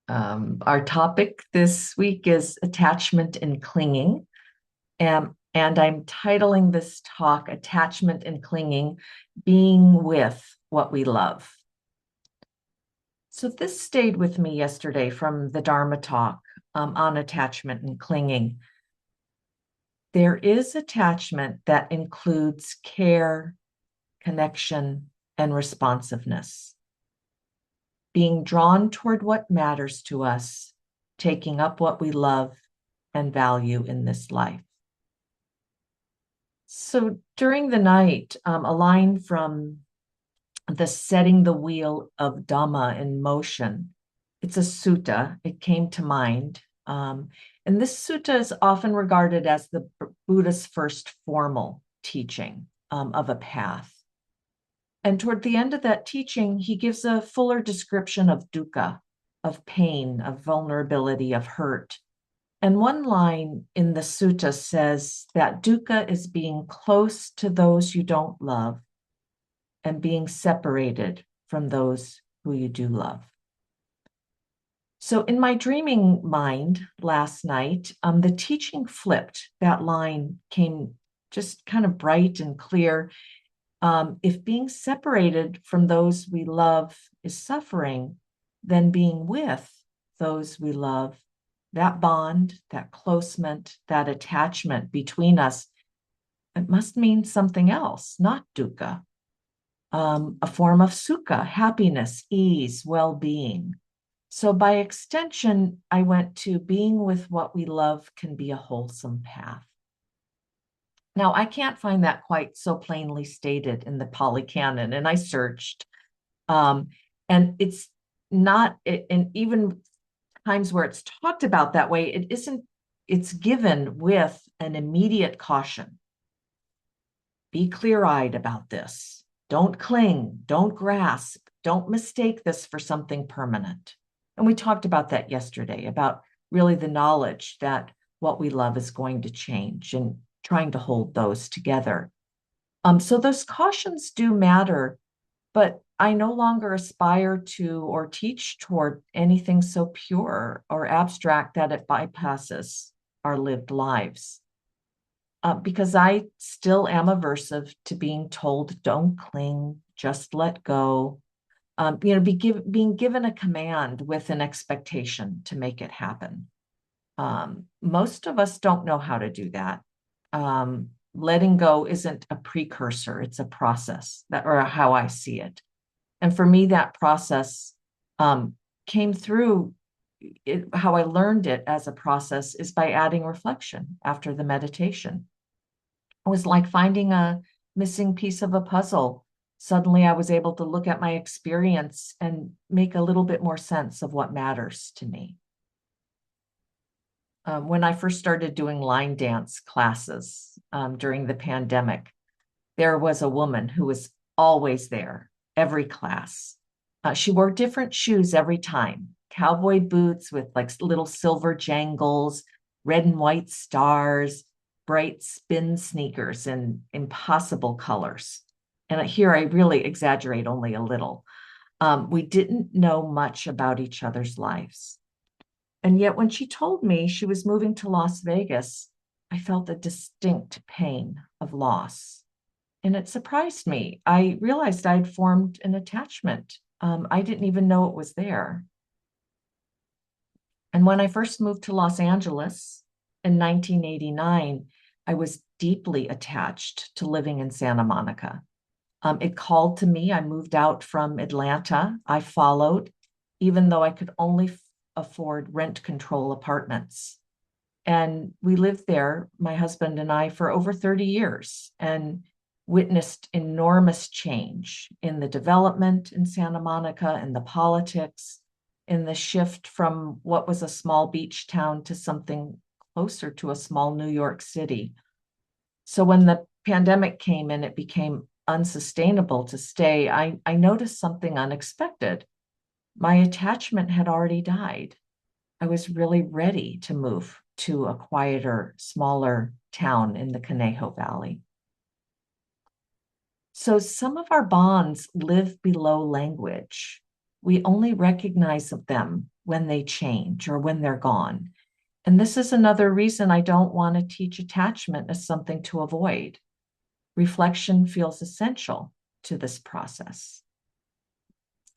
Our topic this week is attachment and clinging. And I'm titling this talk Attachment and Clinging, Being with What We Love. So this stayed with me yesterday from the Dharma talk on attachment and clinging. There is attachment that includes care, connection, and responsiveness. Being drawn toward what matters to us, taking up what we love and value in this life. So during the night, a line from the Setting the Wheel of Dhamma in Motion, it's a sutta, it came to mind. And this sutta is often regarded as the Buddha's first formal teaching of a path. And toward the end of that teaching, he gives a fuller description of dukkha, of pain, of vulnerability, of hurt. And one line in the sutta says that dukkha is being close to those you don't love and being separated from those who you do love. So in my dreaming mind last night, the teaching flipped. That line came just kind of bright and clear. If being separated from those we love is suffering, then being with those we love, that bond, that closeness, that attachment between us, it must mean something else, not dukkha, a form of sukha, happiness, ease, well-being. So by extension, I went to being with what we love can be a wholesome path. Now, I can't find that quite so plainly stated in the Pali Canon, and I searched. And it's not, and even times where it's talked about that way, it isn't, it's given with an immediate caution. Be clear-eyed about this. Don't cling, don't grasp, don't mistake this for something permanent. And we talked about that yesterday, about really the knowledge that what we love is going to change and trying to hold those together. So those cautions do matter, but I no longer aspire to or teach toward anything so pure or abstract that it bypasses our lived lives. Because I still am aversive to being told, don't cling, just let go. Being given a command with an expectation to make it happen. Most of us don't know how to do that. Letting go isn't a precursor, it's a process, that, or how I see it. And for me, that process came through how I learned it as a process is by adding reflection after the meditation. It was like finding a missing piece of a puzzle. Suddenly, I was able to look at my experience and make a little bit more sense of what matters to me. When I first started doing line dance classes during the pandemic, there was a woman who was always there, every class. She wore different shoes every time, cowboy boots with like little silver jangles, red and white stars, bright spin sneakers in impossible colors. And here I really exaggerate only a little. We didn't know much about each other's lives. And yet, when she told me she was moving to Las Vegas, I felt a distinct pain of loss. And it surprised me. I realized I'd formed an attachment. I didn't even know it was there. And when I first moved to Los Angeles in 1989, I was deeply attached to living in Santa Monica. It called to me. I moved out from Atlanta. I followed, even though I could only afford rent control apartments. And we lived there, my husband and I, for over 30 years and witnessed enormous change in the development in Santa Monica, in the politics, in the shift from what was a small beach town to something closer to a small New York City. So when the pandemic came and it became unsustainable to stay, I noticed something unexpected. My attachment had already died. I was really ready to move to a quieter, smaller town in the Conejo Valley. So some of our bonds live below language. We only recognize them when they change or when they're gone. And this is another reason I don't want to teach attachment as something to avoid. Reflection feels essential to this process.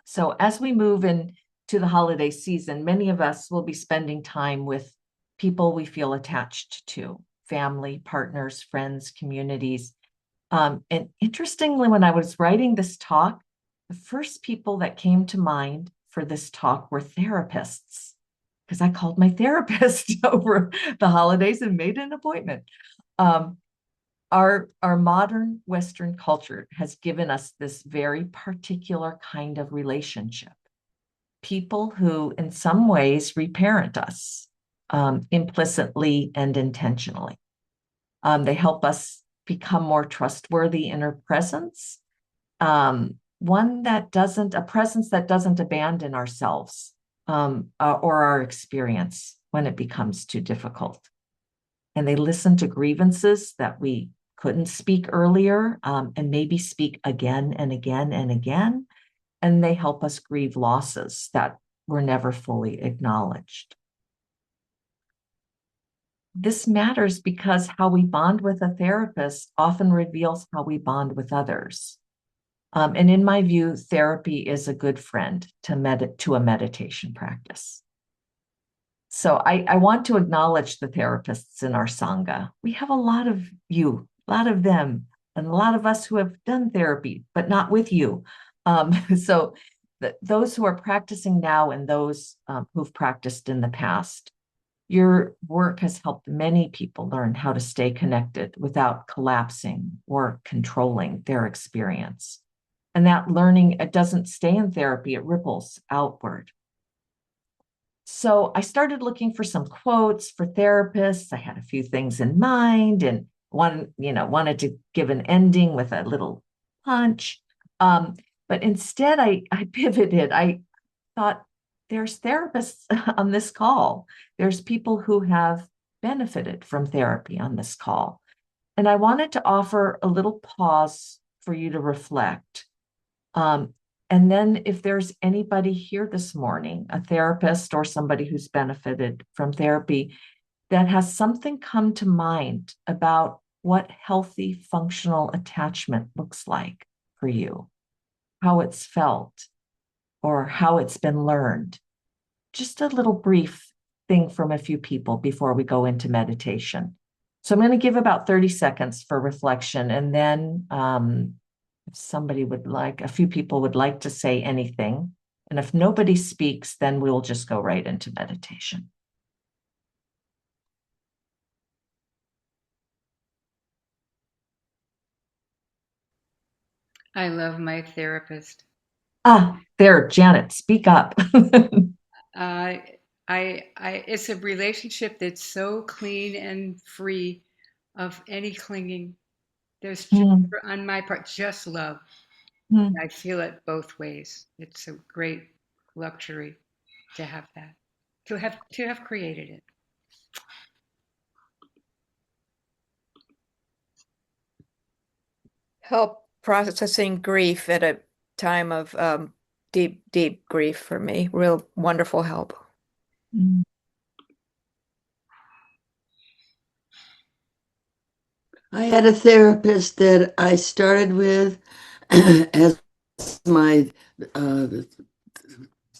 So as we move into the holiday season, many of us will be spending time with people we feel attached to, family, partners, friends, communities. And interestingly, when I was writing this talk, the first people that came to mind for this talk were therapists, because I called my therapist over the holidays and made an appointment. Um, our modern Western culture has given us this very particular kind of relationship. People who, in some ways, reparent us implicitly and intentionally. They help us become more trustworthy in our presence, a presence that doesn't abandon ourselves or our experience when it becomes too difficult. And they listen to grievances that we couldn't speak earlier, and maybe speak again and again and again. And they help us grieve losses that were never fully acknowledged. This matters because how we bond with a therapist often reveals how we bond with others. And in my view, therapy is a good friend to a meditation practice. So I want to acknowledge the therapists in our Sangha. We have a lot of them, and a lot of us who have done therapy, but not with you. So those who are practicing now and those who've practiced in the past, your work has helped many people learn how to stay connected without collapsing or controlling their experience. And that learning, it doesn't stay in therapy, it ripples outward. So I started looking for some quotes for therapists. I had a few things in mind and wanted to give an ending with a little punch. But instead I pivoted. I thought there's therapists on this call. There's people who have benefited from therapy on this call. And I wanted to offer a little pause for you to reflect. And then if there's anybody here this morning, a therapist or somebody who's benefited from therapy, that has something come to mind about what healthy functional attachment looks like for you, how it's felt, or how it's been learned. Just a little brief thing from a few people before we go into meditation. So I'm going to give about 30 seconds for reflection, and then if a few people would like to say anything, and if nobody speaks, then we'll just go right into meditation. I love my therapist. There, Janet, speak up. Uh, it's a relationship that's so clean and free of any clinging. There's just, Mm, on my part, just love. mm. I feel it both ways. It's a great luxury to have that, to have created it. Help processing grief at a time of deep, deep grief for me. Real wonderful help. Mm. I had a therapist that I started with as my uh,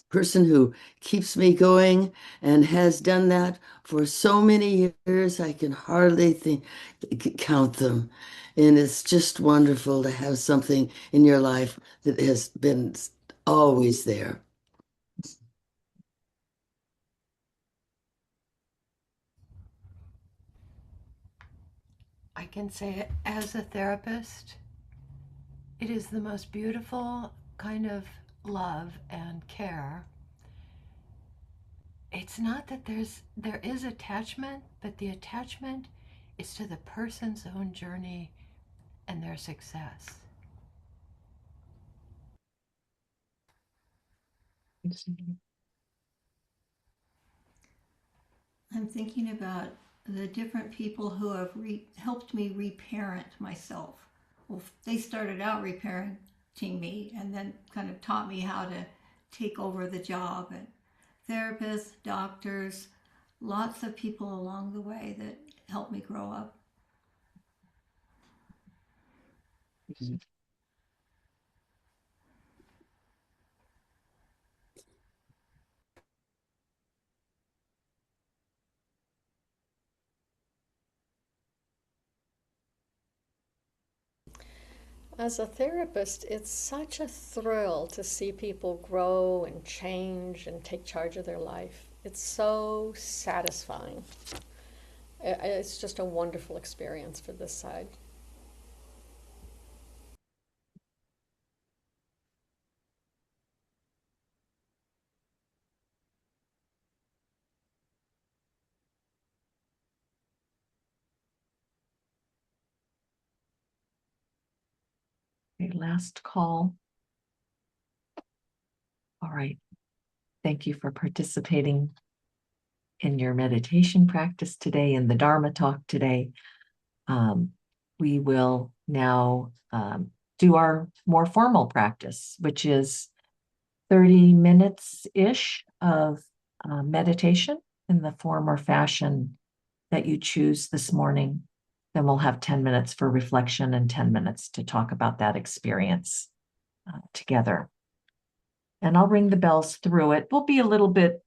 person who keeps me going and has done that for so many years. I can hardly count them. And it's just wonderful to have something in your life that has been always there. I can say it as a therapist. It is the most beautiful kind of love and care. It's not that there is attachment, but the attachment is to the person's own journey and their success. I'm thinking about the different people who have helped me reparent myself. Well, they started out reparenting me and then kind of taught me how to take over the job. And therapists, doctors, lots of people along the way that helped me grow up. As a therapist, it's such a thrill to see people grow and change and take charge of their life. It's so satisfying. It's just a wonderful experience for this side. Okay, last call. All right. Thank you for participating in your meditation practice today and the Dharma talk today. We will now do our more formal practice, which is 30 minutes-ish of meditation in the form or fashion that you choose this morning. Then we'll have 10 minutes for reflection and 10 minutes to talk about that experience together. And I'll ring the bells through it. We'll be a little bit